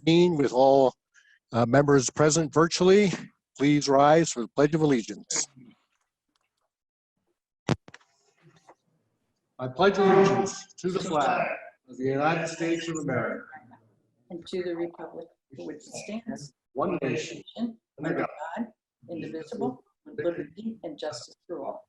Dean, with all members present virtually, please rise for the Pledge of Allegiance. I pledge allegiance to the flag of the United States of America and to the republic for which it stands, one nation, under God, indivisible, with liberty and justice for all.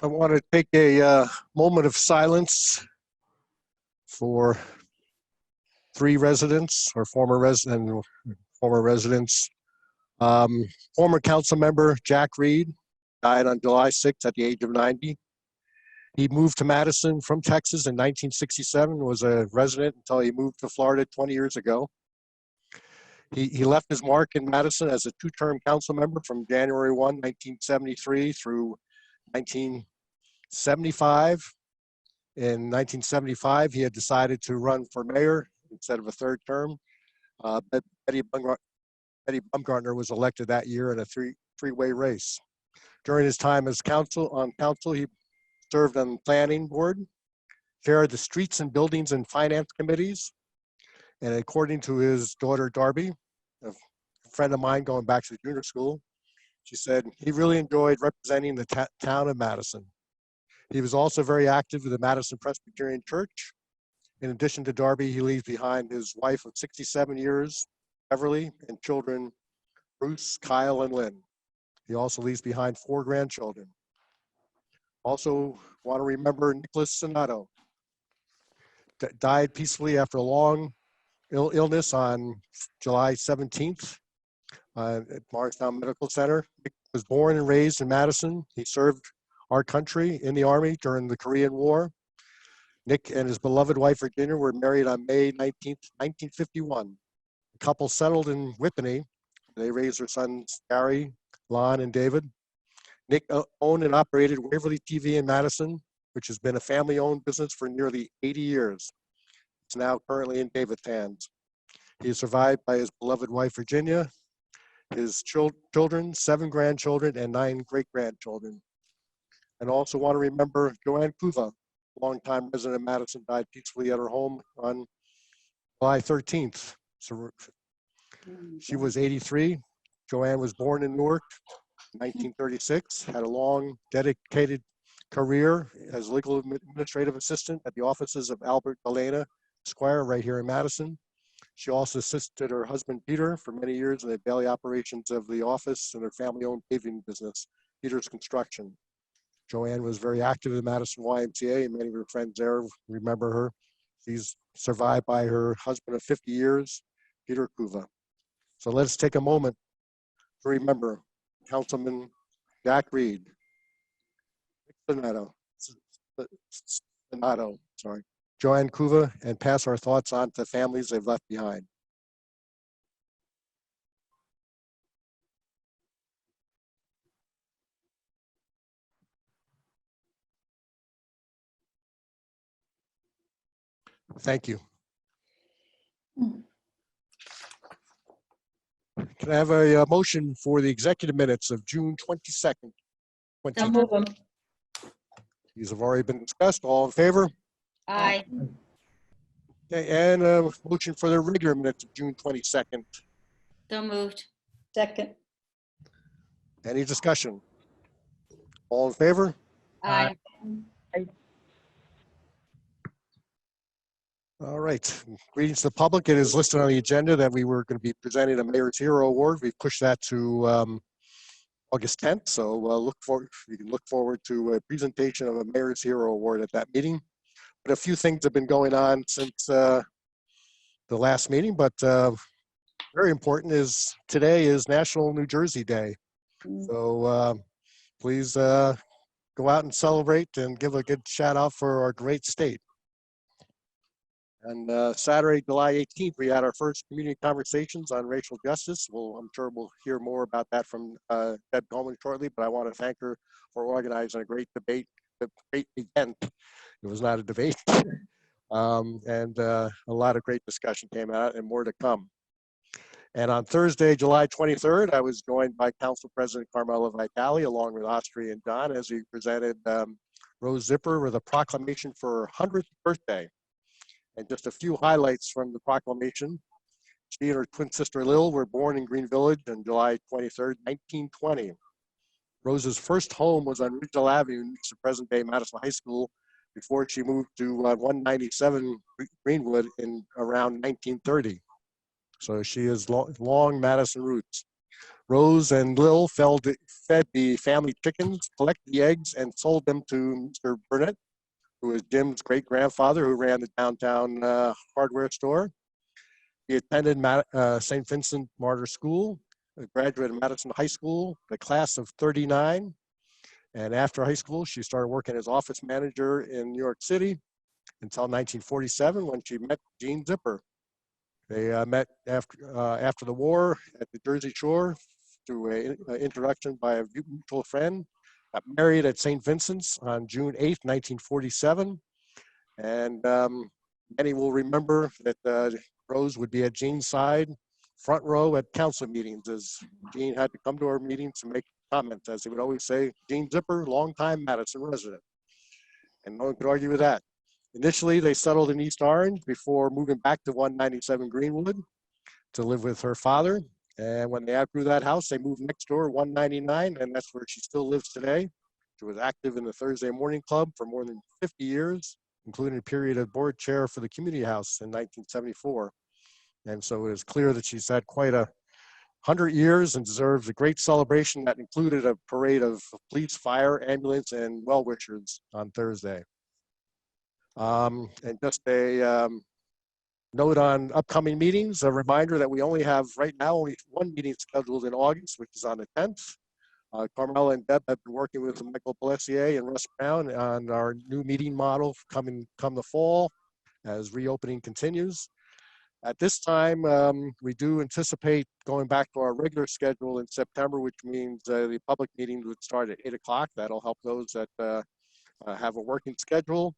I want to take a moment of silence for three residents or former residents. Former council member Jack Reed died on July 6th at the age of 90. He moved to Madison from Texas in 1967, was a resident until he moved to Florida 20 years ago. He left his mark in Madison as a two-term council member from January 1, 1973 through 1975. In 1975, he had decided to run for mayor instead of a third term. Betty Bumgarner was elected that year in a three-way race. During his time as on council, he served on the planning board, chaired the streets and buildings and finance committees. And according to his daughter, Darby, a friend of mine going back to junior school, she said he really enjoyed representing the town of Madison. He was also very active with the Madison Presbyterian Church. In addition to Darby, he leaves behind his wife of 67 years, Beverly, and children, Bruce, Kyle, and Lynn. He also leaves behind 4 grandchildren. Also want to remember Nicholas Sonato, died peacefully after a long illness on July 17th at Morristown Medical Center. Nick was born and raised in Madison. He served our country in the Army during the Korean War. Nick and his beloved wife, Virginia, were married on May 19th, 1951. The couple settled in Whippany. They raised their sons, Gary, Lon, and David. Nick owned and operated Waverly TV in Madison, which has been a family-owned business for nearly 80 years. It's now currently in David's hands. He is survived by his beloved wife, Virginia, his children, 7 grandchildren, and 9 great-grandchildren. And also want to remember Joanne Kuva, longtime resident of Madison, died peacefully at her home on July 13th. So she was 83. Joanne was born in Newark, 1936, had a long, dedicated career as legal administrative assistant at the offices of Albert Galena Esquire right here in Madison. She also assisted her husband, Peter, for many years in the daily operations of the office and her family-owned paving business, Peter's Construction. Joanne was very active in the Madison YMCA, and many of her friends there remember her. She's survived by her husband of 50 years, Peter Kuva. So let's take a moment to remember Councilman Jack Reed, Sonato, Joanne Kuva, and pass our thoughts on to families they've left behind. Thank you. Can I have a motion for the executive minutes of June 22nd? I'll move them. These have already been discussed. All in favor? Aye. Okay, and a motion for the regular minutes of June 22nd. So moved. Second. Any discussion? All in favor? Aye. All right. Greetings to the public. It is listed on the agenda that we were going to be presenting a Mayor's Hero Award. We've pushed that to August 10th. So you can look forward to a presentation of a Mayor's Hero Award at that meeting. But a few things have been going on since the last meeting, but very important is today is National New Jersey Day. So please go out and celebrate and give a good shout out for our great state. And Saturday, July 18th, we had our first community conversations on racial justice. Well, I'm sure we'll hear more about that from Deb Coleman shortly, but I want to thank her for organizing a great debate, a great event. It was not a debate and a lot of great discussion came out and more to come. And on Thursday, July 23rd, I was joined by Council President Carmela Vitale, along with Austria and Don, as we presented Rose Zipper with a proclamation for her 100th birthday. And just a few highlights from the proclamation. She and her twin sister Lil were born in Green Village on July 23rd, 1920. Rose's first home was on Ridgeville Avenue next to present-day Madison High School before she moved to 197 Greenwood in around 1930. So she has long Madison roots. Rose and Lil fed the family chickens, collected the eggs, and sold them to Mr. Burnett, who was Jim's great-grandfather, who ran the downtown hardware store. He attended St. Vincent Martyr School, a graduate of Madison High School, the class of '39. And after high school, she started working as office manager in New York City until 1947, when she met Gene Zipper. They met after the war at the Jersey Shore through an introduction by a mutual friend. Got married at St. Vincent's on June 8th, 1947. And many will remember that Rose would be at Gene's side, front row at council meetings, as Gene had to come to our meetings to make comments. As he would always say, Gene Zipper, longtime Madison resident. And no one could argue with that. Initially, they settled in East Orange before moving back to 197 Greenwood to live with her father. And when they outgrew that house, they moved next door, 199, and that's where she still lives today. She was active in the Thursday Morning Club for more than 50 years, including a period of board chair for the community house in 1974. And so it is clear that she's had quite 100 years and deserves a great celebration that included a parade of police, fire, ambulance, and well-wishers on Thursday. And just a note on upcoming meetings, a reminder that we only have right now only one meeting scheduled in August, which is on the 10th. Carmela and Deb have been working with Michael Pelessier and Russ Brown on our new meeting model come the fall as reopening continues. At this time, we do anticipate going back to our regular schedule in September, which means the public meeting would start at 8 o'clock. That'll help those that have a working schedule.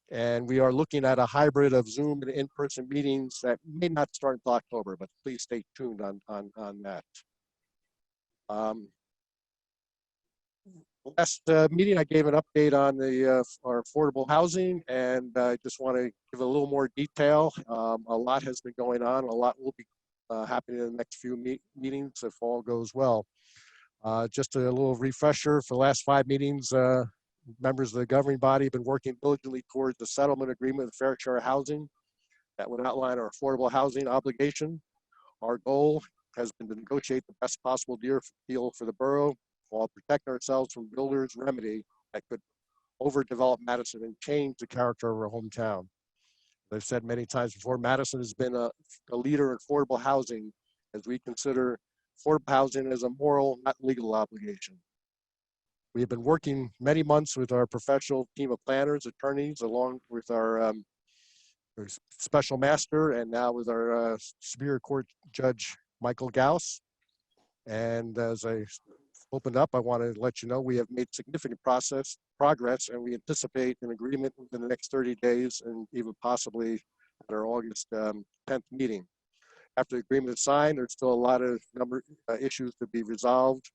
And we are looking at a hybrid of Zoom and in-person meetings that may not start until October, but please stay tuned on that. Last meeting, I gave an update on our affordable housing, and I just want to give a little more detail. A lot has been going on. A lot will be happening in the next few meetings if all goes well. Just a little refresher for the last 5 meetings. Members of the governing body have been working diligently towards the settlement agreement with Fair Share Housing that would outline our affordable housing obligation. Our goal has been to negotiate the best possible deal for the borough while protecting ourselves from builders' remedy that could overdevelop Madison and change the character of our hometown. As I've said many times before, Madison has been a leader in affordable housing, as we consider affordable housing as a moral, not legal obligation. We have been working many months with our professional team of planners, attorneys, along with our special master, and now with our Superior Court Judge, Michael Gauss. And as I opened up, I want to let you know we have made significant progress, and we anticipate an agreement within the next 30 days and even possibly at our August 10th meeting. After the agreement is signed, there's still a lot of issues to be resolved,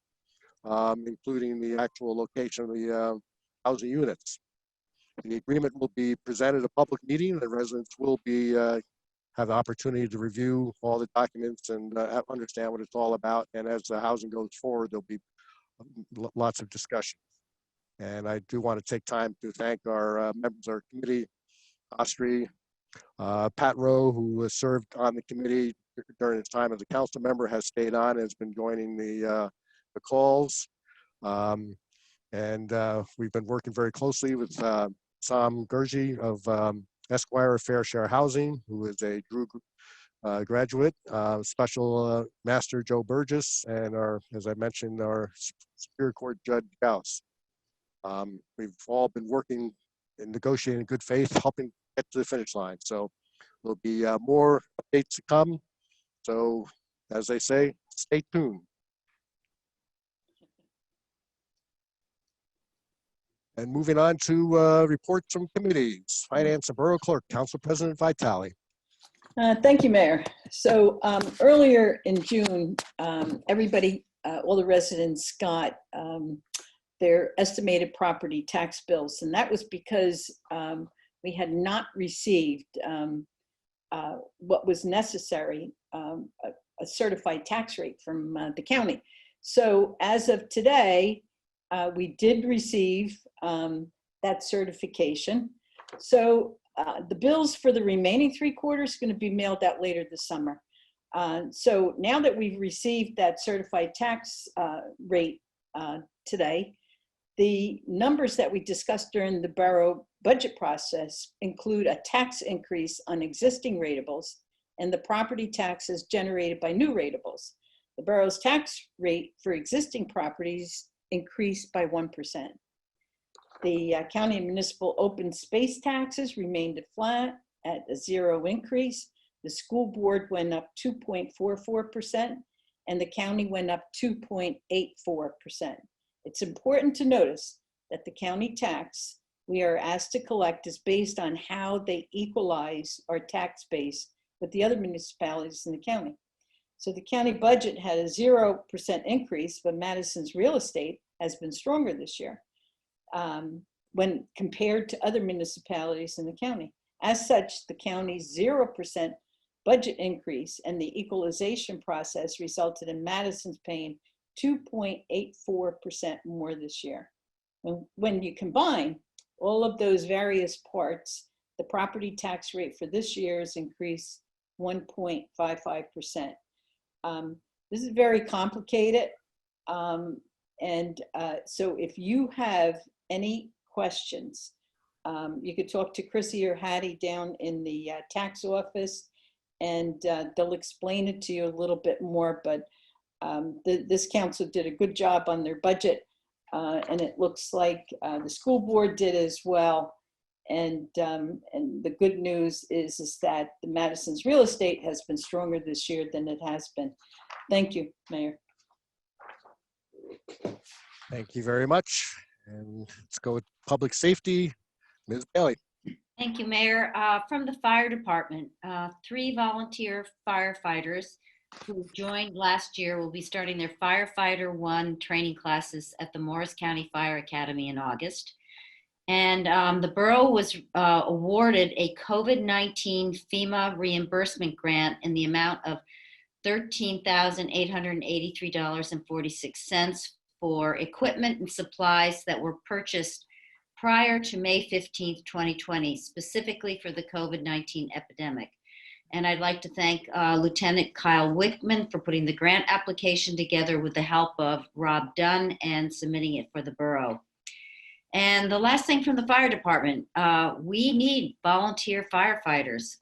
including the actual location of the housing units. The agreement will be presented at a public meeting. The residents will be have the opportunity to review all the documents and understand what it's all about. And as the housing goes forward, there'll be lots of discussion. And I do want to take time to thank our members of our committee, Ostry, Pat Rowe, who has served on the committee during his time as a council member, has stayed on, has been joining the calls. We've been working very closely with Sam Gurji of Esquire Fair Share Housing, who is a Drew graduate, Special Master Joe Burgess, and as I mentioned, our Superior Court Judge Gauss. We've all been working and negotiating in good faith, helping get to the finish line. So there'll be more updates to come. So as they say, stay tuned. And moving on to reports from committees, Finance and Borough Clerk, Council President Vitale. Thank you, Mayor. So earlier in June, everybody, all the residents got their estimated property tax bills. And that was because we had not received what was necessary, a certified tax rate from the county. So as of today, we did receive that certification. So the bills for the remaining 3 quarters are going to be mailed out later this summer. So now that we've received that certified tax rate today, the numbers that we discussed during the borough budget process include a tax increase on existing ratables and the property taxes generated by new ratables. The borough's tax rate for existing properties increased by 1%. The county and municipal open space taxes remained flat at a 0 increase. The school board went up 2.44% and the county went up 2.84%. It's important to notice that the county tax we are asked to collect is based on how they equalize our tax base with the other municipalities in the county. So the county budget had a 0% increase, but Madison's real estate has been stronger this year when compared to other municipalities in the county. As such, the county's 0% budget increase and the equalization process resulted in Madison's paying 2.84% more this year. When you combine all of those various parts, the property tax rate for this year has increased 1.55%. This is very complicated. So if you have any questions, you could talk to Chrissy or Hattie down in the tax office, and they'll explain it to you a little bit more. But this council did a good job on their budget, and it looks like the school board did as well. And the good news is that the Madison's real estate has been stronger this year than it has been. Thank you, Mayor. Thank you very much. And let's go with public safety, Ms. Bailey. Thank you, Mayor. From the fire department, 3 volunteer firefighters who joined last year will be starting their Firefighter 1 training classes at the Morris County Fire Academy in August. And the borough was awarded a COVID-19 FEMA reimbursement grant in the amount of $13,883.46 for equipment and supplies that were purchased prior to May 15th, 2020, specifically for the COVID-19 epidemic. And I'd like to thank Lieutenant Kyle Wickman for putting the grant application together with the help of Rob Dunn and submitting it for the borough. And the last thing from the fire department, we need volunteer firefighters.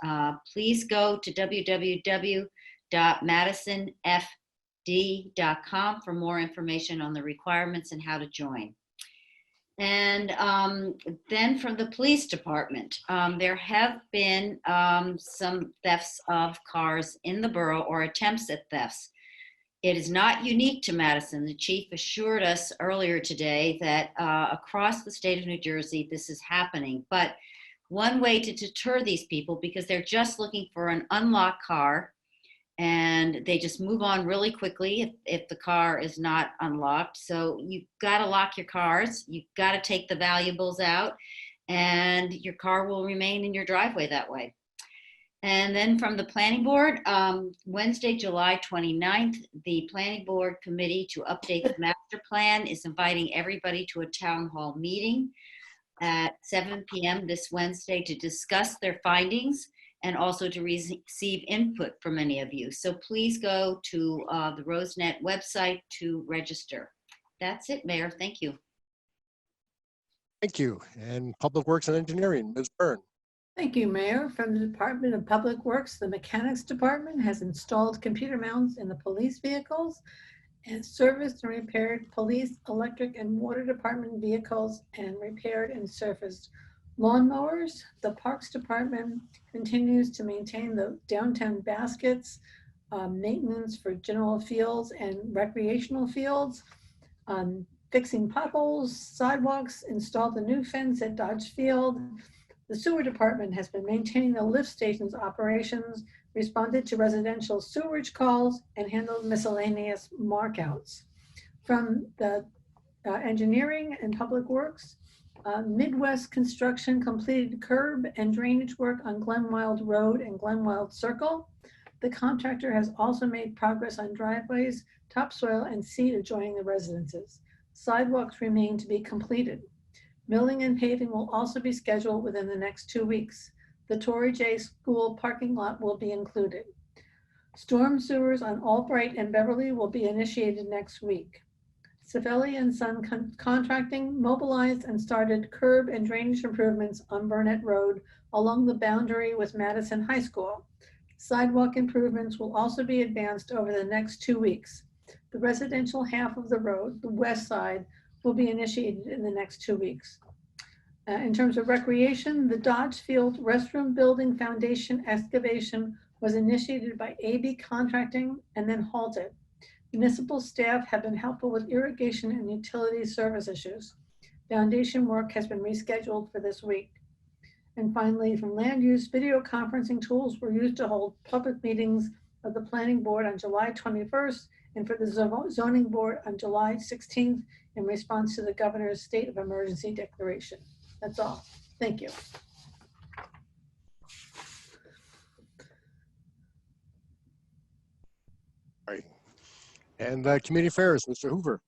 Please go to www.madisonfd.com for more information on the requirements and how to join. And then from the police department, there have been some thefts of cars in the borough or attempts at thefts. It is not unique to Madison. The chief assured us earlier today that across the state of New Jersey, this is happening. But one way to deter these people, because they're just looking for an unlocked car, and they just move on really quickly if the car is not unlocked. So you've got to lock your cars. You've got to take the valuables out, and your car will remain in your driveway that way. And then from the planning board, Wednesday, July 29th, the planning board committee to update the master plan is inviting everybody to a town hall meeting at 7 p.m. this Wednesday to discuss their findings and also to receive input from any of you. So please go to the RoseNet website to register. That's it, Mayor. Thank you. Thank you. And Public Works and Engineering, Ms. Byrne. Thank you, Mayor. From the Department of Public Works, the Mechanics Department has installed computer mounts in the police vehicles and serviced and repaired police, electric, and water department vehicles and repaired and surfaced lawnmowers. The Parks Department continues to maintain the downtown baskets, maintenance for general fields and recreational fields. fixing potholes, sidewalks, installed a new fence at Dodge Field. The sewer department has been maintaining the lift station's operations, responded to residential sewerage calls, and handled miscellaneous markouts. From the engineering and public works, Midwest Construction completed curb and drainage work on Glenwild Road and Glenwild Circle. The contractor has also made progress on driveways, topsoil, and seed adjoining the residences. Sidewalks remain to be completed. Milling and paving will also be scheduled within the next 2 weeks. The Torrey J School parking lot will be included. Storm sewers on Albright and Beverly will be initiated next week. Savelli and Son Contracting mobilized and started curb and drainage improvements on Burnett Road along the boundary with Madison High School. Sidewalk improvements will also be advanced over the next 2 weeks. The residential half of the road, the west side, will be initiated in the next 2 weeks. In terms of recreation, the Dodge Field restroom building foundation excavation was initiated by AB Contracting and then halted. Municipal staff have been helpful with irrigation and utility service issues. Foundation work has been rescheduled for this week. And finally, from land use, video conferencing tools were used to hold public meetings of the planning board on July 21st and for the zoning board on July 16th in response to the governor's state of emergency declaration. That's all. Thank you. All right. And Community Affairs, Mr. Hoover.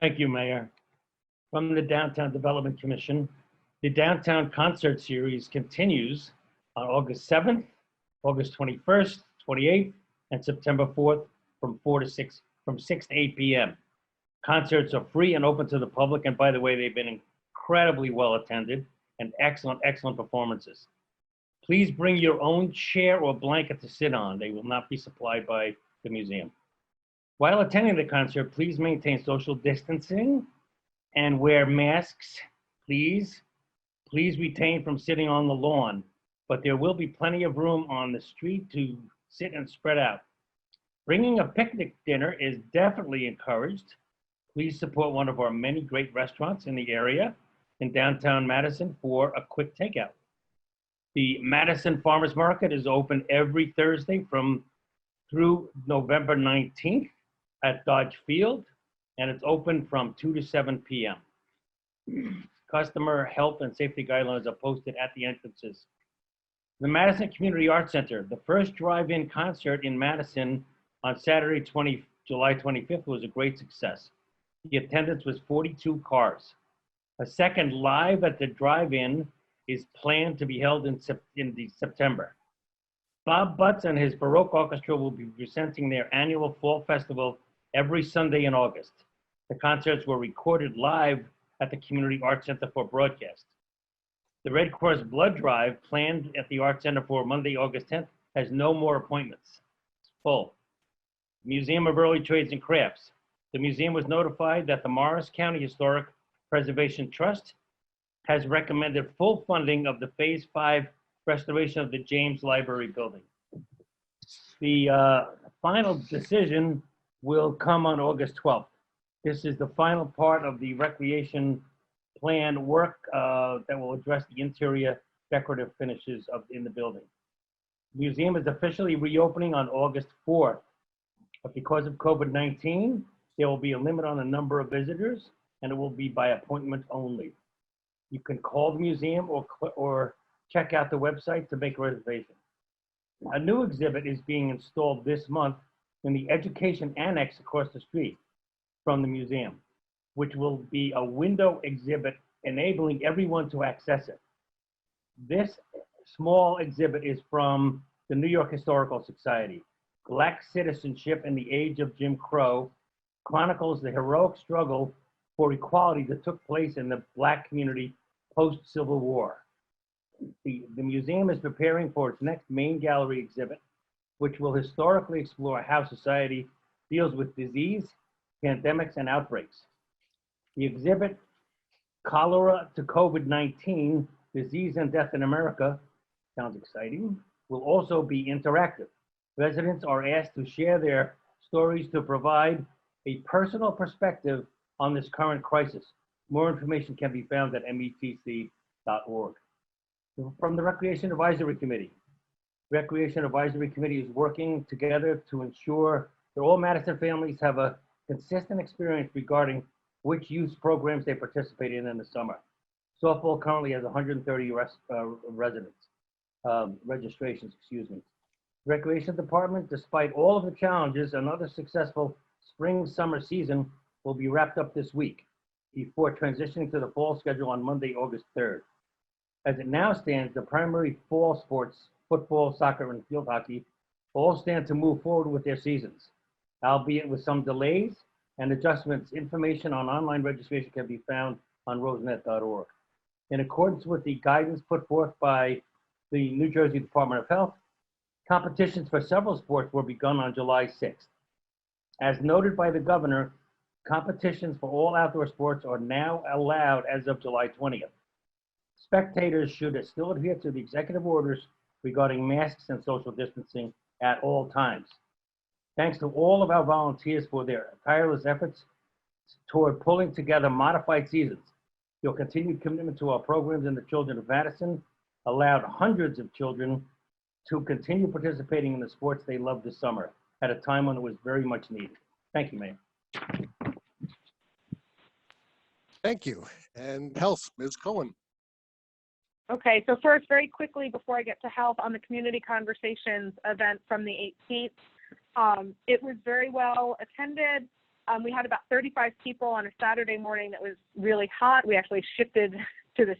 Thank you, Mayor. From the Downtown Development Commission, the Downtown Concert Series continues on August 7th, August 21st, 28th, and September 4th from 6 to 8 p.m. Concerts are free and open to the public, and by the way, they've been incredibly well attended and excellent performances. Please bring your own chair or blanket to sit on. They will not be supplied by the museum. While attending the concert, please maintain social distancing and wear masks, please. Please refrain from sitting on the lawn, but there will be plenty of room on the street to sit and spread out. Bringing a picnic dinner is definitely encouraged. Please support one of our many great restaurants in the area in downtown Madison for a quick takeout. The Madison Farmers Market is open every Thursday through November 19th at Dodge Field, and it's open from 2 to 7 p.m. Customer health and safety guidelines are posted at the entrances. The Madison Community Arts Center, the first drive-in concert in Madison on Saturday, July 25th was a great success. The attendance was 42 cars. A second live at the drive-in is planned to be held in September. Bob Butts and his Baroque Orchestra will be presenting their annual fall festival every Sunday in August. The concerts were recorded live at the Community Arts Center for broadcast. The Red Cross Blood Drive planned at the Arts Center for Monday, August 10th has no more appointments. It's full. Museum of Early Trades and Crafts. The museum was notified that the Morris County Historic Preservation Trust has recommended full funding of the Phase 5 restoration of the James Library building. The final decision will come on August 12th. This is the final part of the recreation plan work that will address the interior decorative finishes in the building. The museum is officially reopening on August 4th, but because of COVID-19, there will be a limit on the number of visitors, and it will be by appointment only. You can call the museum or check out the website to make a reservation. A new exhibit is being installed this month in the Education Annex across the street from the museum, which will be a window exhibit enabling everyone to access it. This small exhibit is from the New York Historical Society. Black Citizenship in the Age of Jim Crow chronicles the heroic struggle for equality that took place in the Black community post-Civil War. The museum is preparing for its next main gallery exhibit, which will historically explore how society deals with disease, pandemics, and outbreaks. The exhibit, Cholera to COVID-19, Disease and Death in America, sounds exciting, will also be interactive. Residents are asked to share their stories to provide a personal perspective on this current crisis. More information can be found at metc.org. From the Recreation Advisory Committee. Recreation Advisory Committee is working together to ensure that all Madison families have a consistent experience regarding which youth programs they participate in the summer. Softball currently has 130 registrations, excuse me. Recreation Department, despite all of the challenges, another successful spring-summer season will be wrapped up this week before transitioning to the fall schedule on Monday, August 3rd. As it now stands, the primary fall sports, football, soccer, and field hockey, all stand to move forward with their seasons, albeit with some delays and adjustments. Information on online registration can be found on rosenet.org. In accordance with the guidance put forth by the New Jersey Department of Health, competitions for several sports were begun on July 6th. As noted by the governor, competitions for all outdoor sports are now allowed as of July 20th. Spectators should still adhere to the executive orders regarding masks and social distancing at all times. Thanks to all of our volunteers for their tireless efforts toward pulling together modified seasons. Your continued commitment to our programs and the children of Madison allowed hundreds of children to continue participating in the sports they loved this summer at a time when it was very much needed. Thank you, Mayor. Thank you. And Health, Ms. Cohen. Okay, so first, very quickly, before I get to health, on the Community Conversations event from the 18th, it was very well attended. We had about 35 people on a Saturday morning that was really hot. We actually shifted to the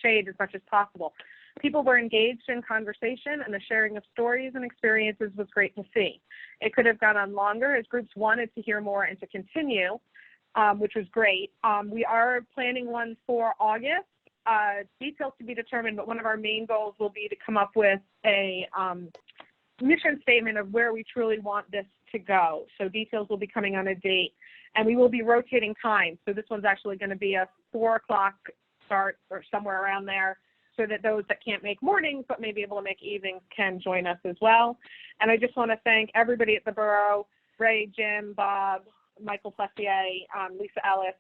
shade as much as possible. People were engaged in conversation, and the sharing of stories and experiences was great to see. It could have gone on longer as groups wanted to hear more and to continue, which was great. We are planning one for August. Details to be determined, but one of our main goals will be to come up with a mission statement of where we truly want this to go. So details will be coming on a date, and we will be rotating time. So this one's actually going to be a 4 o'clock start or somewhere around there, so that those that can't make mornings but may be able to make evenings can join us as well. And I just want to thank everybody at the borough, Ray, Jim, Bob, Michael Plessier, Lisa Ellis,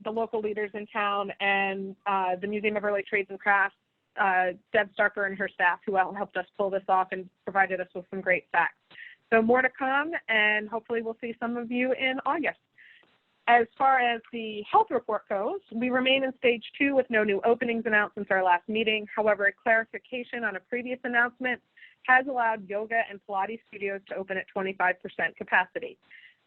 the local leaders in town, and the Museum of Early Trades and Crafts, Deb Starker and her staff, who helped us pull this off and provided us with some great facts. So more to come, and hopefully we'll see some of you in August. As far as the health report goes, we remain in stage 2 with no new openings announced since our last meeting. However, a clarification on a previous announcement has allowed yoga and Pilates studios to open at 25% capacity.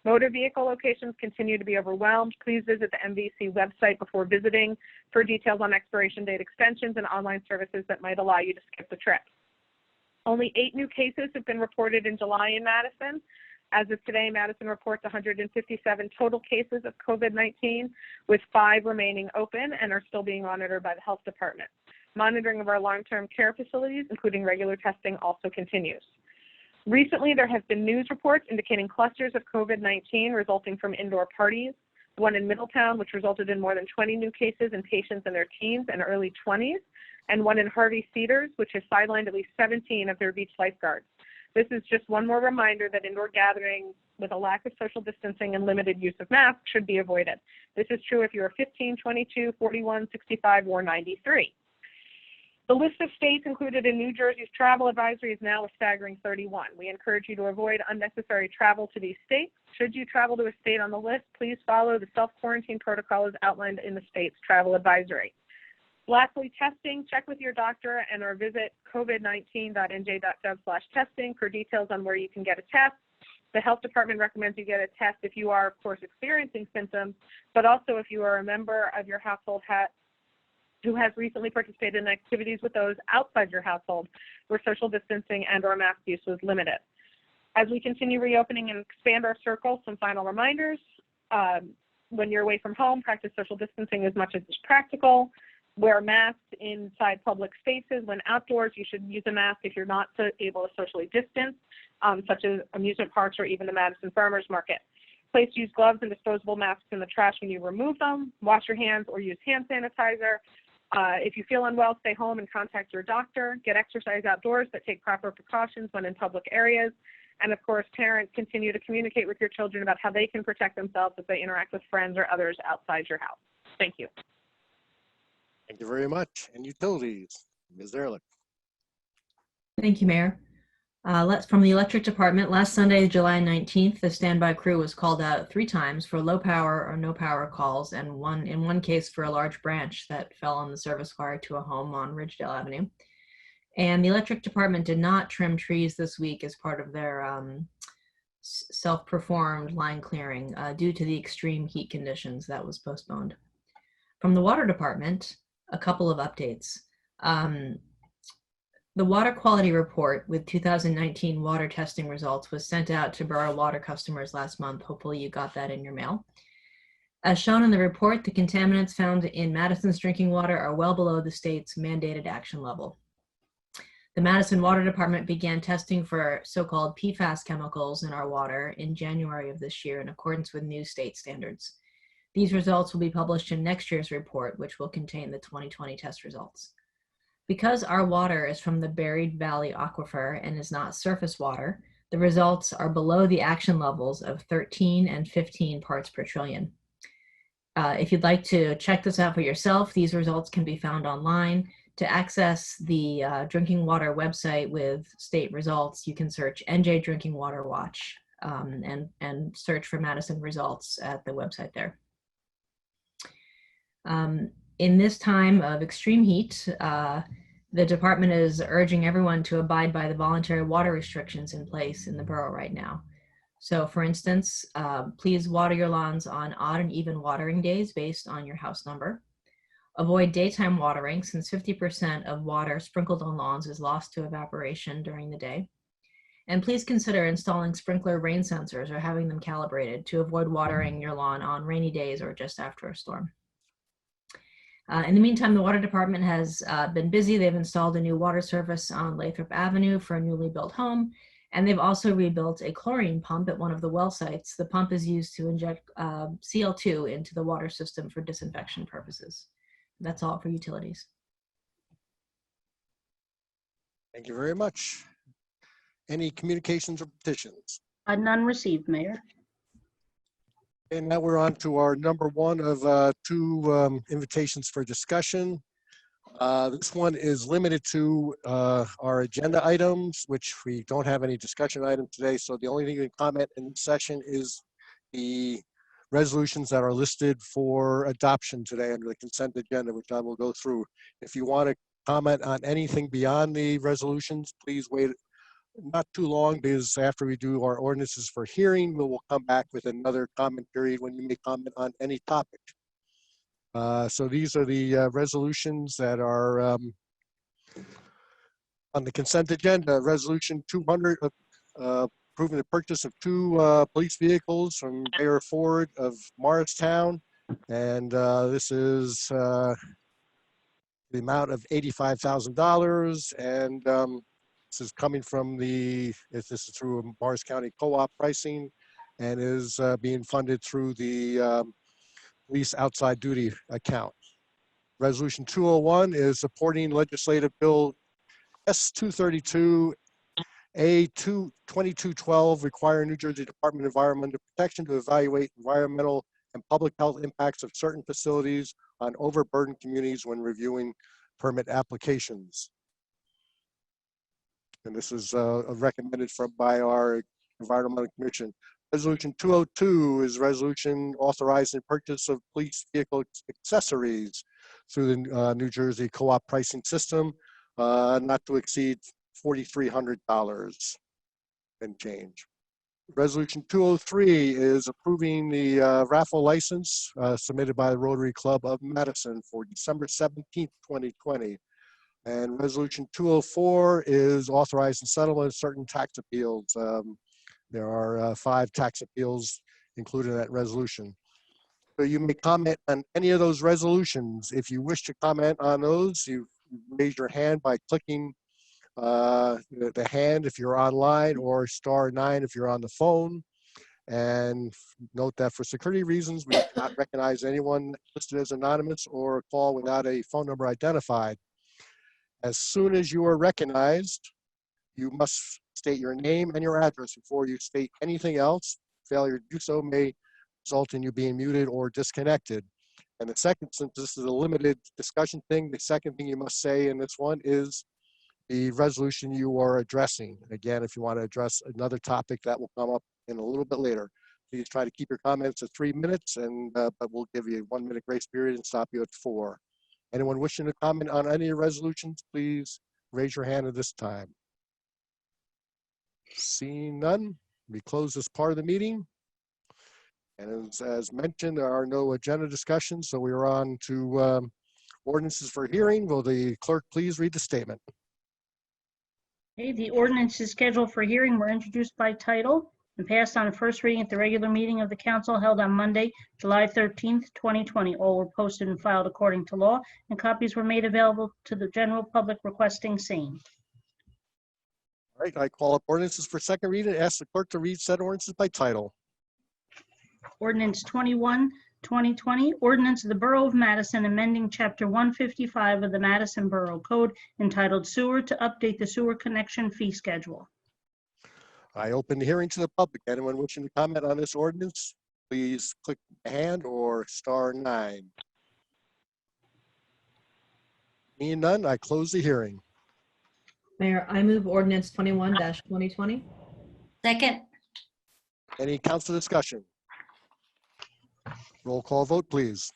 Motor vehicle locations continue to be overwhelmed. Please visit the MVC website before visiting for details on expiration date extensions and online services that might allow you to skip the trip. Only 8 new cases have been reported in July in Madison. As of today, Madison reports 157 total cases of COVID-19, with 5 remaining open and are still being monitored by the health department. Monitoring of our long-term care facilities, including regular testing, also continues. Recently, there have been news reports indicating clusters of COVID-19 resulting from indoor parties, one in Middletown, which resulted in more than 20 new cases in patients in their teens and early 20s, and one in Harvey Cedars, which has sidelined at least 17 of their beach lifeguards. This is just one more reminder that indoor gatherings with a lack of social distancing and limited use of masks should be avoided. This is true if you are 15, 22, 41, 65, or 93. The list of states included in New Jersey's travel advisory is now a staggering 31. We encourage you to avoid unnecessary travel to these states. Should you travel to a state on the list, please follow the self-quarantine protocol as outlined in the state's travel advisory. Lastly, testing. Check with your doctor and or visit covid19.nj.gov/testing for details on where you can get a test. The health department recommends you get a test if you are, of course, experiencing symptoms, but also if you are a member of your household who has recently participated in activities with those outside your household where social distancing and or mask use was limited. As we continue reopening and expand our circle, some final reminders. When you're away from home, practice social distancing as much as is practical. Wear masks inside public spaces. When outdoors, you should use a mask if you're not able to socially distance, such as amusement parks or even the Madison Farmers Market. Please use gloves and disposable masks in the trash when you remove them. Wash your hands or use hand sanitizer. If you feel unwell, stay home and contact your doctor. Get exercise outdoors, but take proper precautions when in public areas. And of course, parents continue to communicate with your children about how they can protect themselves if they interact with friends or others outside your house. Thank you. Thank you very much. And utilities, Ms. Ehrlich. Thank you, Mayor. From the electric department, last Sunday, July 19th, the standby crew was called out 3 times for low power or no power calls, and in one case for a large branch that fell on the service wire to a home on Ridgedale Avenue. And the electric department did not trim trees this week as part of their self-performed line clearing due to the extreme heat conditions. That was postponed. From the water department, a couple of updates. The water quality report with 2019 water testing results was sent out to borough water customers last month. Hopefully you got that in your mail. As shown in the report, the contaminants found in Madison's drinking water are well below the state's mandated action level. The Madison Water Department began testing for so-called PFAS chemicals in our water in January of this year in accordance with new state standards. These results will be published in next year's report, which will contain the 2020 test results. Because our water is from the Buried Valley Aquifer and is not surface water, the results are below the action levels of 13 and 15 parts per trillion. If you'd like to check this out for yourself, these results can be found online. To access the drinking water website with state results, you can search NJ Drinking Water Watch and search for Madison results at the website there. In this time of extreme heat, the department is urging everyone to abide by the voluntary water restrictions in place in the borough right now. So for instance, please water your lawns on odd and even watering days based on your house number. Avoid daytime watering since 50% of water sprinkled on lawns is lost to evaporation during the day. And please consider installing sprinkler rain sensors or having them calibrated to avoid watering your lawn on rainy days or just after a storm. In the meantime, the water department has been busy. They've installed a new water service on Lathrop Avenue for a newly built home, and they've also rebuilt a chlorine pump at one of the well sites. The pump is used to inject Cl2 into the water system for disinfection purposes. That's all for utilities. Thank you very much. Any communications or petitions? None received, Mayor. And now we're on to our number 1 of 2 invitations for discussion. This one is limited to our agenda items, which we don't have any discussion items today. So the only thing you can comment in this session is the resolutions that are listed for adoption today under the consent agenda, which I will go through. If you want to comment on anything beyond the resolutions, please wait not too long, because after we do our ordinances for hearing, we will come back with another comment period when you may comment on any topic. So these are the resolutions that are on the consent agenda. Resolution 200, approving the purchase of 2 police vehicles from Mayor Ford of Morristown. And this is the amount of $85,000. And this is coming from this is through Morris County Co-op pricing and is being funded through the police outside duty account. Resolution 201 is supporting legislative bill S-232 A-2212, requiring New Jersey Department of Environmental Protection to evaluate environmental and public health impacts of certain facilities on overburdened communities when reviewing permit applications. And this is recommended by our Environmental Commission. Resolution 202 is resolution authorizing the purchase of police vehicle accessories through the New Jersey Co-op pricing system, not to exceed $4,300 and change. Resolution 203 is approving the raffle license submitted by the Rotary Club of Madison for December 17th, 2020. And resolution 204 is authorizing settlement of certain tax appeals. There are 5 tax appeals included in that resolution. So you may comment on any of those resolutions. If you wish to comment on those, you raise your hand by clicking the hand if you're online, or *9 if you're on the phone. And note that for security reasons, we do not recognize anyone listed as anonymous or call without a phone number identified. As soon as you are recognized, You must state your name and your address before you state anything else. Failure to do so may result in you being muted or disconnected. And the second, since this is a limited discussion thing, the second thing you must say in this one is the resolution you are addressing. Again, if you want to address another topic, that will come up in a little bit later. Please try to keep your comments at 3 minutes, and but we'll give you a 1 minute grace period and stop you at 4. Anyone wishing to comment on any resolutions, please raise your hand at this time. Seeing none, we close this part of the meeting. And as mentioned, there are no agenda discussions, so we are on to ordinances for hearing. Will the clerk please read the statement? Okay, the ordinances scheduled for hearing were introduced by title and passed on first reading at the regular meeting of the council held on Monday, July 13th, 2020. All were posted and filed according to law, and copies were made available to the general public requesting same. All right, I call up ordinances for second reading and ask the clerk to read said ordinances by title. Ordinance 21, 2020, ordinance of the Borough of Madison amending Chapter 155 of the Madison Borough Code entitled Sewer to update the sewer connection fee schedule. I open the hearing to the public. Anyone wishing to comment on this ordinance, please click the hand or *9. Seeing none, I close the hearing. Mayor, I move ordinance 21-2020. Second, Any council discussion? Roll call vote, please.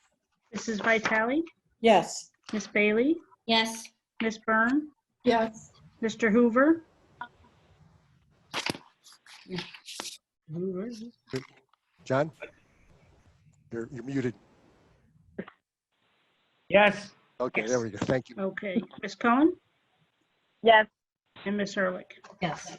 Mrs. Vitale, Yes. Miss Bailey, yes. Miss Byrne, Yes. Mr. Hoover. John? You're muted. Yes. Okay, there we go. Thank you. Okay, Miss Cohen Yes. and Miss Ehrlich. Yes.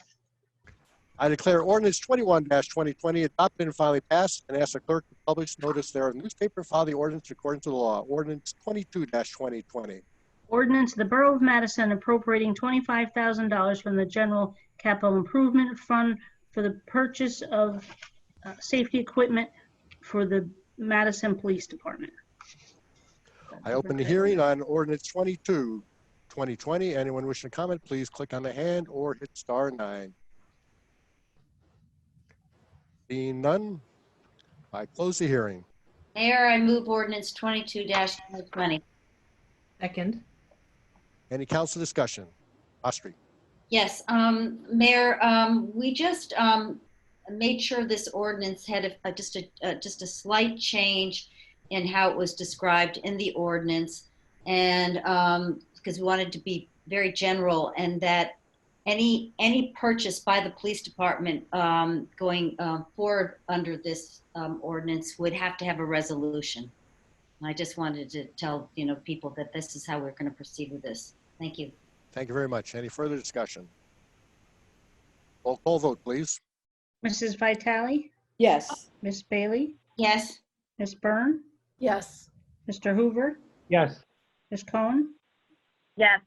I declare ordinance 21-2020 adopted and finally passed, and ask the clerk to publish notice thereof in the newspaper and file the ordinance according to the law. Ordinance 22-2020. Ordinance of the Borough of Madison appropriating $25,000 from the General Capital Improvement Fund for the purchase of safety equipment for the Madison Police Department. I open the hearing on ordinance 22-2020. Anyone wishing to comment, please click on the hand or hit *9. Being none, I close the hearing. Mayor, I move ordinance 22-2020. Second. Any council discussion? Ostrey. Yes, Mayor, we just made sure this ordinance had just a slight change in how it was described in the ordinance, and because we wanted to be very general, and that any purchase by the police department going forward under this ordinance would have to have a resolution. And I just wanted to tell people that this is how we're going to proceed with this. Thank you. Thank you very much. Any further discussion? Roll call vote, please. Mrs. Vitale, Yes. Miss Bailey, Yes. Miss Byrne, Yes. Mr. Hoover, Yes. Miss Cohen, Yes.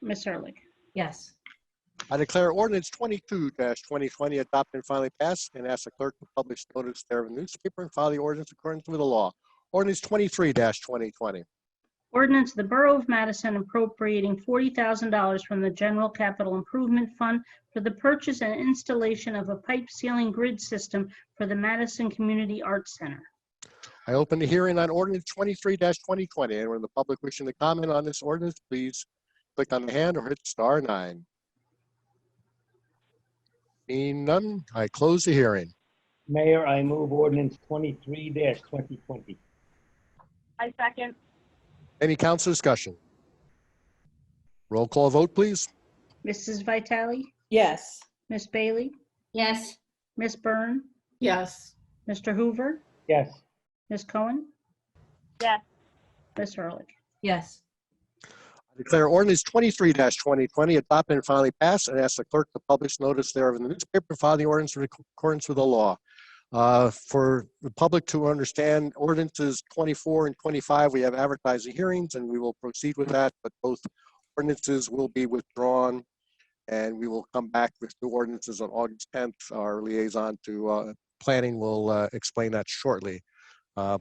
Miss Ehrlich. Yes. I declare ordinance 22-2020 adopted and finally passed, and ask the clerk to publish notice thereof in the newspaper and file the ordinance according to the law. Ordinance 23-2020. Ordinance of the Borough of Madison appropriating $40,000 from the General Capital Improvement Fund for the purchase and installation of a pipe sealing grid system for the Madison Community Arts Center. I open the hearing on ordinance 23-2020. Anyone in the public wishing to comment on this ordinance, please click on the hand or hit *9. Seeing none, I close the hearing. Mayor, I move ordinance 23-2020. I second. Any council discussion? Roll call vote, please. Mrs. Vitale, Yes. Miss Bailey, Yes. Miss Byrne, Yes. Mr. Hoover, Yes. Miss Cohen, Yes. Miss Ehrlich. Yes. I declare ordinance 23-2020 adopted and finally passed, and ask the clerk to publish notice thereof in the newspaper and file the ordinance in accordance with the law. For the public to understand, ordinances 24 and 25, we have advertising hearings, and we will proceed with that, but both ordinances will be withdrawn, and we will come back with new ordinances on August 10th. Our liaison to planning will explain that shortly. I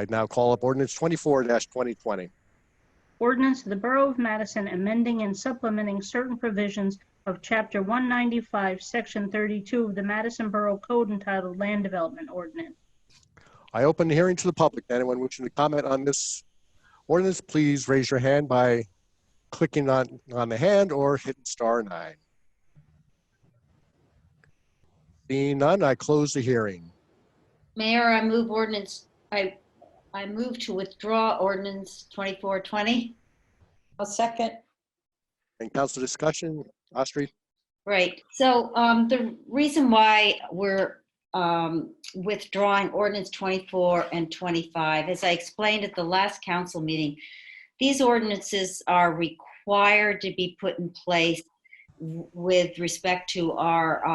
now call up ordinance 24-2020. Ordinance of the Borough of Madison amending and supplementing certain provisions of Chapter 195, Section 32 of the Madison Borough Code entitled Land Development Ordinance. I open the hearing to the public. Anyone wishing to comment on this ordinance, please raise your hand by clicking on the hand or hitting *9. Being none, I close the hearing. Mayor, I move to withdraw ordinance 2420. I'll second. And council discussion, Astrid? Right. So the reason why we're withdrawing ordinance 24 and 25, as I explained at the last council meeting, these ordinances are required to be put in place with respect to our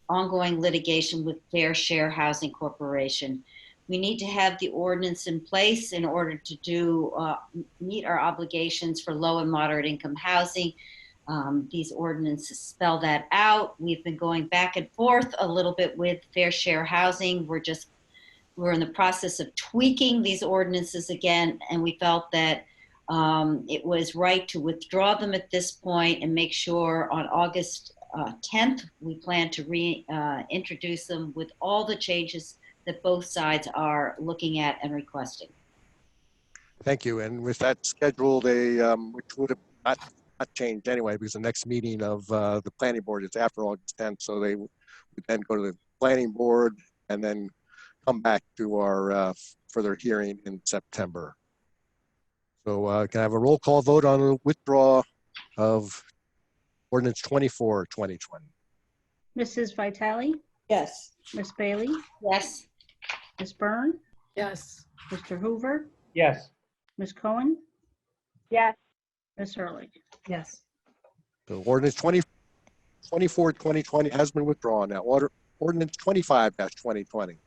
ongoing litigation with Fair Share Housing Corporation. We need to have the ordinance in place in order to meet our obligations for low and moderate income housing. These ordinances spell that out. We've been going back and forth a little bit with Fair Share Housing. We're in the process of tweaking these ordinances again, and we felt that it was right to withdraw them at this point and make sure on August 10th, we plan to reintroduce them with all the changes that both sides are looking at and requesting. Thank you. And with that scheduled, which would have not changed anyway, because the next meeting of the planning board is after August 10th. So they would then go to the planning board and then come back to our further hearing in September. So can I have a roll call vote on the withdrawal of ordinance 24, 2020? Mrs. Vitale, Yes. Miss Bailey, Yes. Miss Byrne, Yes. Mr. Hoover, Yes. Miss Cohen, Yes. Miss Ehrlich. Yes. So ordinance 24, 2020 has been withdrawn. Now ordinance 25-2020.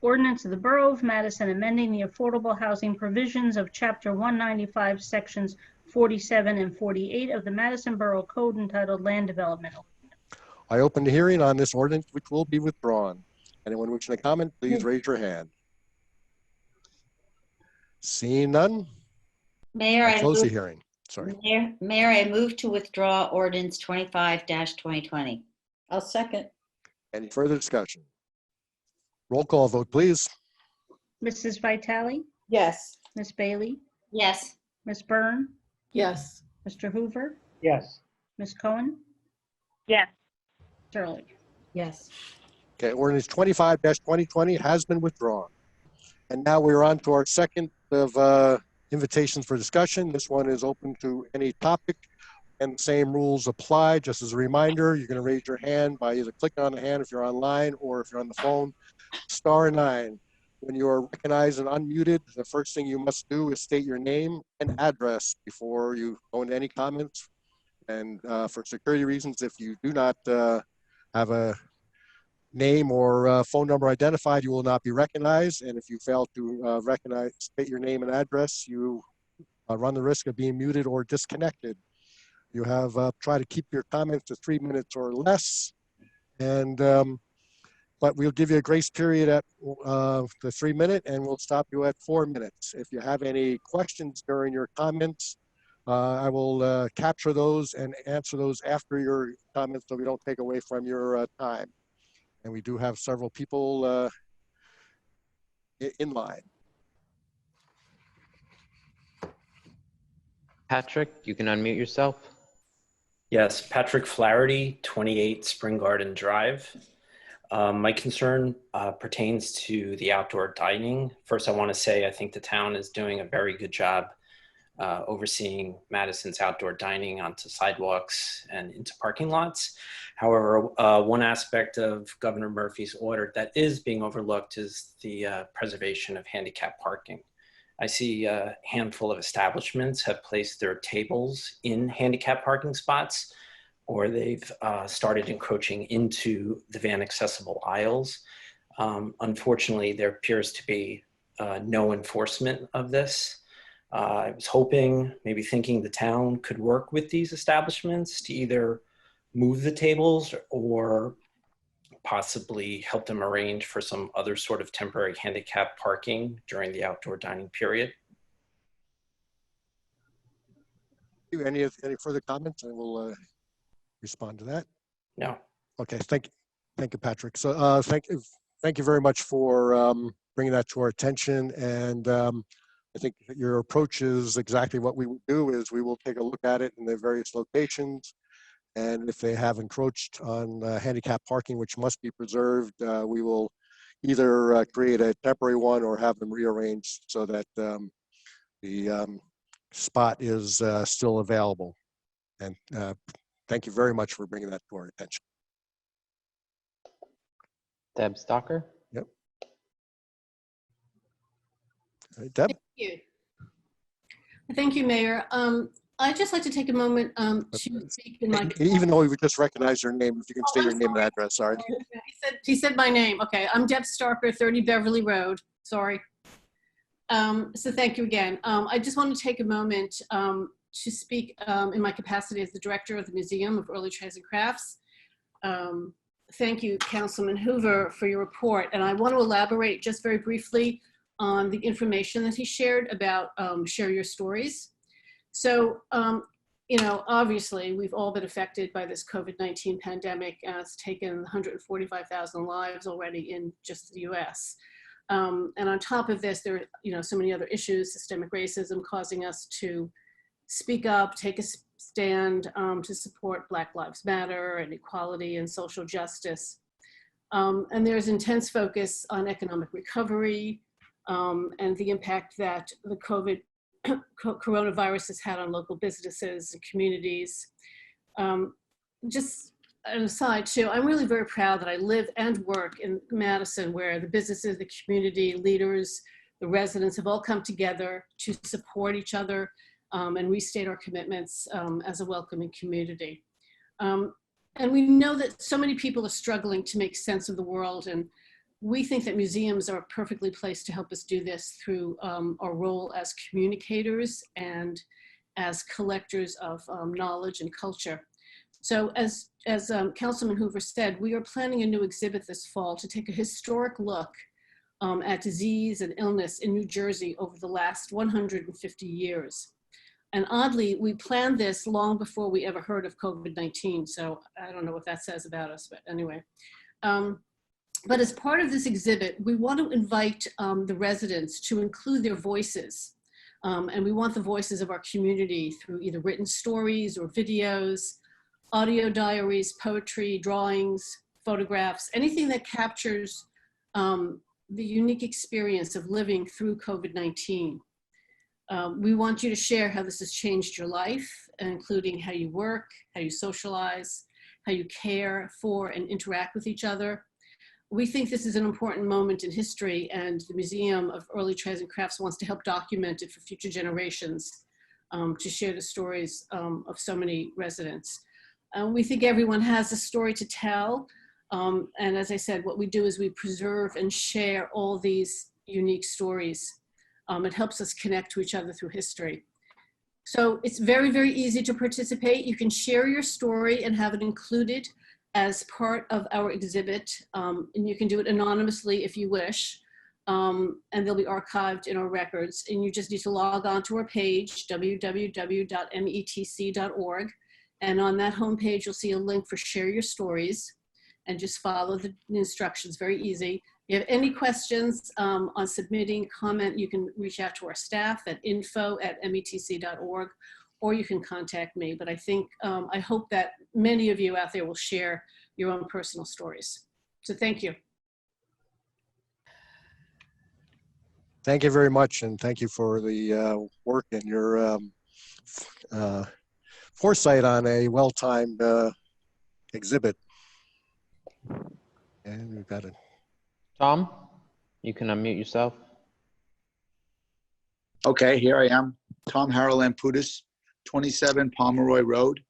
Ordinance of the Borough of Madison amending the affordable housing provisions of Chapter 195, Sections 47 and 48 of the Madison Borough Code entitled Land Development. I open the hearing on this ordinance, which will be withdrawn. Anyone wishing to comment, please raise your hand. Seeing none, Mayor, I I close the move, hearing. Sorry. Mayor, I move to withdraw ordinance 25-2020. I'll second. Any further discussion? Roll call vote, please. Mrs. Vitale, Yes. Miss Bailey, Yes. Miss Byrne, Yes. Mr. Hoover, Yes. Miss Cohen, Yes. Miss Ehrlich. Yes. Okay, ordinance 25-2020 has been withdrawn. And now we're on to our second of invitations for discussion. This one is open to any topic, and the same rules apply. Just as a reminder, you're going to raise your hand by either clicking on the hand if you're online or if you're on the phone, *9. When you are recognized and unmuted, the first thing you must do is state your name and address before you go into any comments. And for security reasons, if you do not have a name or phone number identified, you will not be recognized. And if you fail to state your name and address, you run the risk of being muted or disconnected. You have try to keep your comments to 3 minutes or less. And but we'll give you a grace period at the 3 minute, and we'll stop you at 4 minutes. If you have any questions during your comments, I will capture those and answer those after your comments so we don't take away from your time. And we do have several people in line. Patrick, you can unmute yourself. Yes, Patrick Flaherty, 28 Spring Garden Drive. My concern pertains to the outdoor dining. First, I want to say I think the town is doing a very good job overseeing Madison's outdoor dining onto sidewalks and into parking lots. However, one aspect of Governor Murphy's order that is being overlooked is the preservation of handicap parking. I see a handful of establishments have placed their tables in handicap parking spots, or they've started encroaching into the van accessible aisles. Unfortunately, there appears to be no enforcement of this. I was hoping, maybe thinking the town could work with these establishments to either move the tables or possibly help them arrange for some other sort of temporary handicap parking during the outdoor dining period. Any further comments? I will. respond to that? No. Okay, thank you, Patrick. So thank you very much for bringing that to our attention. And I think your approach is exactly what we will do. Is we will take a look at it in the various locations, and if they have encroached on handicap parking, which must be preserved, we will either create a temporary one or have them rearranged so that the spot is still available. And thank you very much for bringing that to our attention. Deb Stocker? Yep. All right, Deb? Thank you. Thank you, Mayor. I'd just like to take a moment to speak in my. Even though we just recognized your name, if you can state your name and sorry. address, sorry. He said my name. Okay, I'm Deb Starker, 30 Beverly Road. Sorry. So thank you again. I just want to take a moment to speak in my capacity as the director of the Museum of Early Trades and Crafts. Thank you, Councilman Hoover, for your report. And I want to elaborate just very briefly on the information that he shared about Share Your Stories. So, you know, obviously, we've all been affected by this COVID-19 pandemic, and it's taken 145,000 lives already in just the US. And on top of this, there are, you know, so many other issues, systemic racism causing us to speak up, take a stand to support Black Lives Matter and equality and social justice. And there's intense focus on economic recovery and the impact that the coronavirus has had on local businesses and communities. Just an aside too, I'm really very proud that I live and work in Madison, where the businesses, the community leaders, the residents have all come together to support each other and restate our commitments as a welcoming community. And we know that so many people are struggling to make sense of the world, and we think that museums are perfectly placed to help us do this through our role as communicators and as collectors of knowledge and culture. So as Councilman Hoover said, we are planning a new exhibit this fall to take a historic look at disease and illness in New Jersey over the last 150 years. And oddly, we planned this long before we ever heard of COVID-19. So I don't know what that says about us, but anyway. But as part of this exhibit, we want to invite the residents to include their voices. And we want the voices of our community through either written stories or videos, audio diaries, poetry, drawings, photographs, anything that captures the unique experience of living through COVID-19. We want you to share how this has changed your life, including how you work, how you socialize, how you care for and interact with each other. We think this is an important moment in history, and the Museum of Early Trades and Crafts wants to help document it for future generations to share the stories of so many residents. We think everyone has a story to tell. And as I said, what we do is we preserve and share all these unique stories. It helps us connect to each other through history. So it's very, very easy to participate. You can share your story and have it included as part of our exhibit. And you can do it anonymously if you wish. And they'll be archived in our records. And you just need to log on to our page, www.metc.org. And on that homepage, you'll see a link for Share Your Stories, and just follow the instructions, very easy. If you have any questions on submitting comment, you can reach out to our staff at info@metc.org, or you can contact me. But I think, I hope that many of you out there will share your own personal stories. So thank you. Thank you very much, and thank you for the work and your foresight on a well-timed exhibit. And we've got it. Tom, you can unmute yourself. Okay, here I am. Tom Harold Lamputis, 27 Pomeroy Road.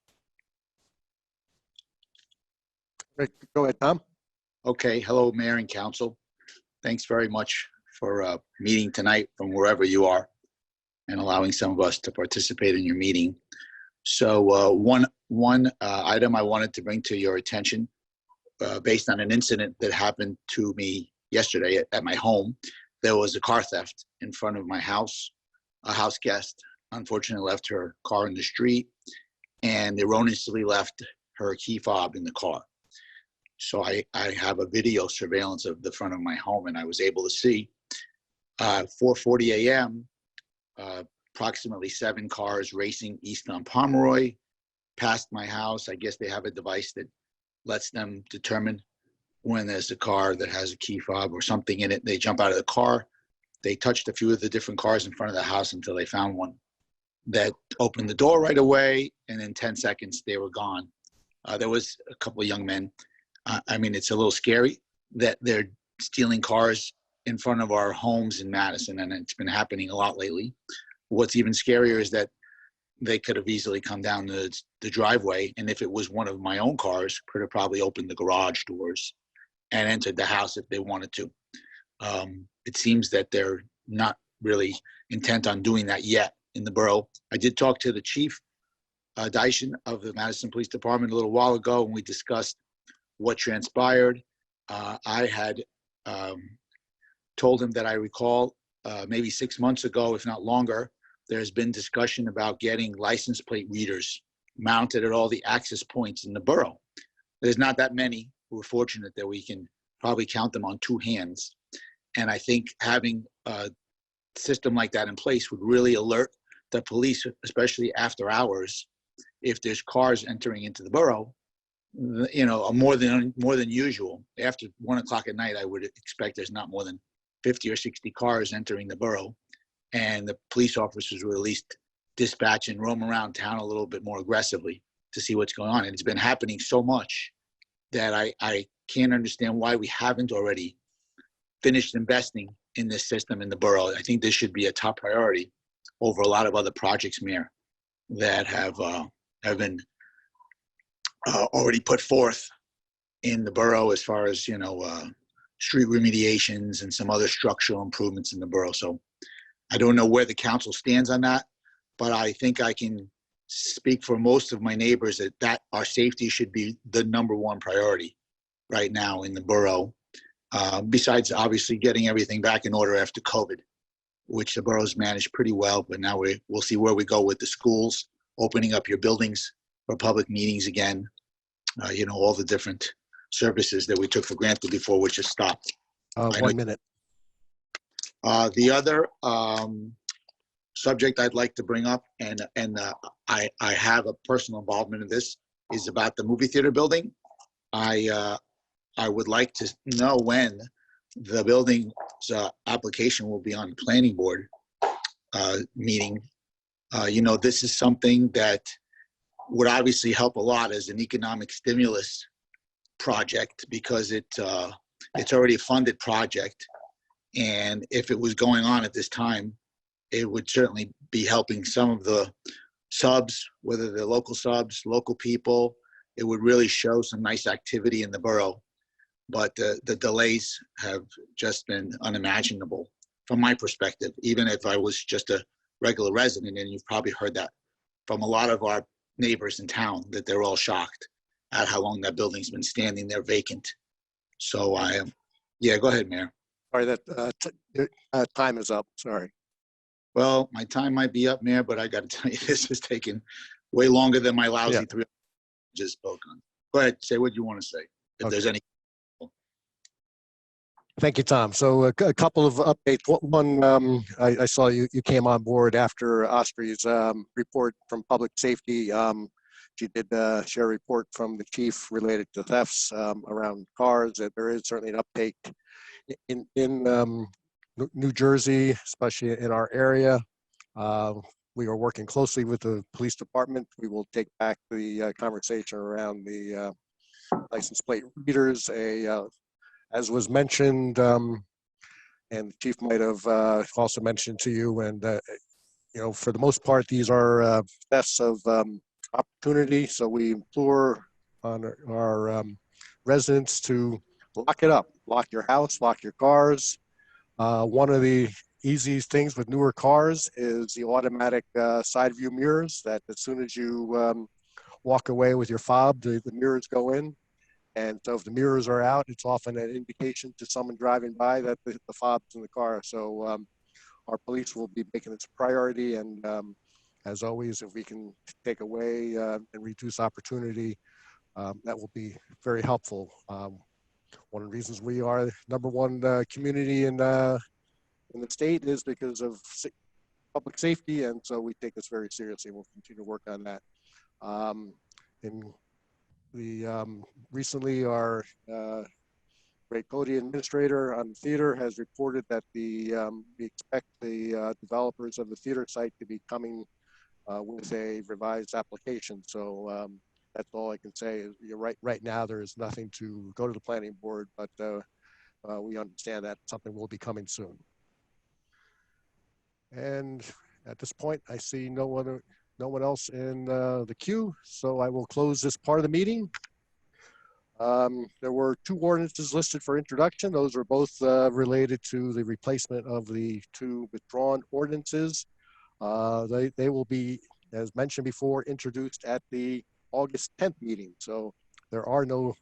Go ahead, Tom. Okay, hello, Mayor and Council. Thanks very much for meeting tonight from wherever you are and allowing some of us to participate in your meeting. So one item I wanted to bring to your attention based on an incident that happened to me yesterday at my home. There was a car theft in front of my house. A house guest unfortunately left her car in the street and erroneously left her key fob in the car. So I have a video surveillance of the front of my home, and I was able to see 4:40 a.m. Approximately 7 cars racing east on Pomeroy past my house. I guess they have a device that lets them determine when there's a car that has a key fob or something in it. They jump out of the car. They touched a few of the different cars in front of the house until they found one that opened the door right away, and in 10 seconds they were gone. There was a couple of young men. I mean, it's a little scary that they're stealing cars in front of our homes in Madison, and it's been happening a lot lately. What's even scarier is that they could have easily come down the driveway, and if it was one of my own cars, could have probably opened the garage doors and entered the house if they wanted to. It seems that they're not really intent on doing that yet in the borough. I did talk to the chief, Dyson of the Madison Police Department a little while ago, and we discussed what transpired. I had told him that I recall maybe 6 months ago, if not longer, there's been discussion about getting license plate readers mounted at all the access points in the borough. There's not that many. We're fortunate that we can probably count them on 2 hands. And I think having a system like that in place would really alert the police, especially after hours, if there's cars entering into the borough, you know, more than usual. After 1 o'clock at night, I would expect there's not more than 50 or 60 cars entering the borough, and the police officers will at least dispatch and roam around town a little bit more aggressively to see what's going on. And it's been happening so much that I can't understand why we haven't already finished investing in this system in the borough. I think this should be a top priority over a lot of other projects, Mayor, that have been already put forth in the borough as far as, you know, street remediations and some other structural improvements in the borough. So I don't know where the council stands on that, but I think I can speak for most of my neighbors that our safety should be the #1 priority right now in the borough. Besides obviously getting everything back in order after COVID, which the borough's managed pretty well, but now we'll see where we go with the schools, opening up your buildings for public meetings again, you know, all the different services that we took for granted before, which has stopped. 1 minute. The other subject I'd like to bring up, and I have a personal involvement in this, is about the movie theater building. I would like to know when the building's application will be on the planning board meeting. You know, this is something that would obviously help a lot as an economic stimulus project, because it's already a funded project. And if it was going on at this time, it would certainly be helping some of the subs, whether they're local subs, local people. It would really show some nice activity in the borough. But the delays have just been unimaginable from my perspective, even if I was just a regular resident. And you've probably heard that from a lot of our neighbors in town, that they're all shocked at how long that building's been standing there vacant. So yeah, go ahead, Mayor. Sorry, that time is up. Sorry. Well, my time might be up, Mayor, but I got to tell you, this has taken way longer than my lousy 3 just spoke on. Go ahead, say what you want to say, if there's any. Thank you, Tom. So a couple of updates. One, I saw you came on board after Osprey's report from public safety. She did share a report from the chief related to thefts around cars. That there is certainly an uptake in New Jersey, especially in our area. We are working closely with the police department. We will take back the conversation around the license plate readers. As was mentioned, and the chief might have also mentioned to you, and you know, for the most part, these are thefts of opportunity. So we implore on our residents to lock it up, lock your house, lock your cars. One of the easiest things with newer cars is the automatic side view mirrors, that as soon as you walk away with your fob, the mirrors go in. And so if the mirrors are out, it's often an indication to someone driving by that the fob's in the car. So our police will be making this a priority. And as always, if we can take away and reduce opportunity, that will be very helpful. One of the reasons we are #1 community in the state is because of public safety, and so we take this very seriously. We'll continue to work on that. Recently, our great Cody administrator on the theater has reported that we expect the developers of the theater site to be coming with a revised application. So that's all I can say. Is you're right. Right now, there is nothing to go to the planning board, but we understand that something will be coming soon. And at this point, I see no one else in the queue, so I will close this part of the meeting. There were 2 ordinances listed for introduction. Those are both related to the replacement of the 2 withdrawn ordinances. They will be, as mentioned before, introduced at the August 10th meeting. So there are no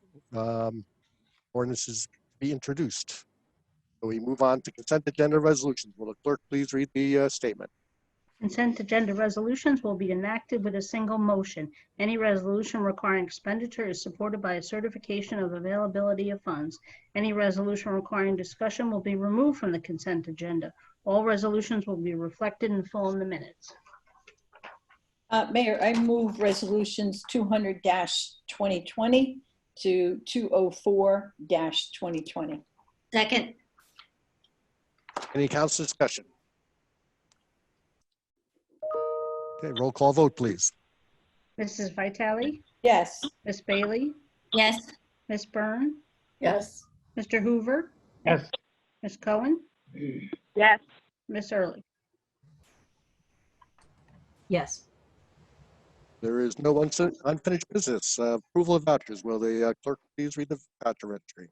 ordinances to be introduced. So we move on to consent agenda resolutions. Will the clerk please read the statement? Consent agenda resolutions will be enacted with a single motion. Any resolution requiring expenditure is supported by a certification of availability of funds. Any resolution requiring discussion will be removed from the consent agenda. All resolutions will be reflected in full in the minutes. Mayor, I move resolutions 200-2020 to 204-2020. Second. Any council discussion? Okay, roll call vote, please. Mrs. Vitale? Yes. Miss Bailey? Yes. Miss Byrne? Yes. Mr. Hoover? Yes. Miss Cohen? Yes. Miss Ehrlich? Yes. There is no unfinished business. Approval of vouchers. Will the clerk please read the voucher registry?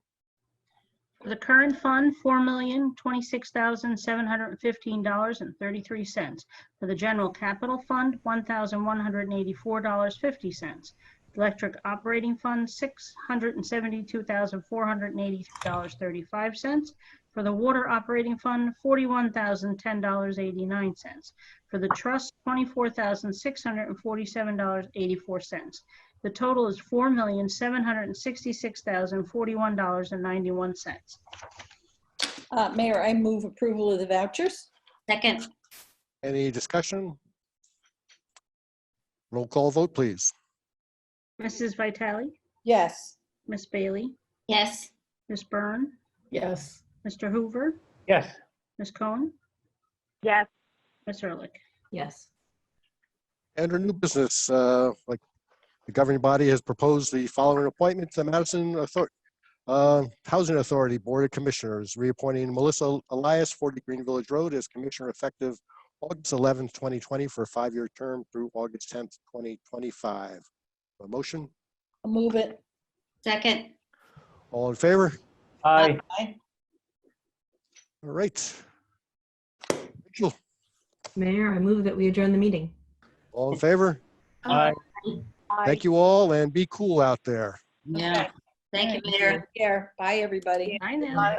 For the current fund, $4,026,715.33. For the general capital fund, $1,184.50. Electric operating fund, $672,483.35. For the water operating fund, $41,010.89. For the trust, $24,647.84. The total is $4,766,041.91. Mayor, I move approval of the vouchers. Second. Any discussion? Roll call vote, please. Mrs. Vitale? Yes. Miss Bailey? Yes. Miss Byrne? Yes. Mr. Hoover? Yes. Miss Cohen? Yes. Miss Ehrlich? Yes. And our new business, like the governing body has proposed the following appointment to the Madison Housing Authority Board of Commissioners, reappointing Melissa Elias, 40 Green Village Road, as commissioner effective August 11th, 2020 for a 5-year term through August 10th, 2025. A motion? I'll move it. Second. All in favor? Aye. Aye. All right. Rachel, Mayor, I move that we adjourn the meeting. all in favor? Aye. Thank you all, and be cool out there. Yeah. Thank you, Mayor. Take care. Bye, everybody. I know. Bye.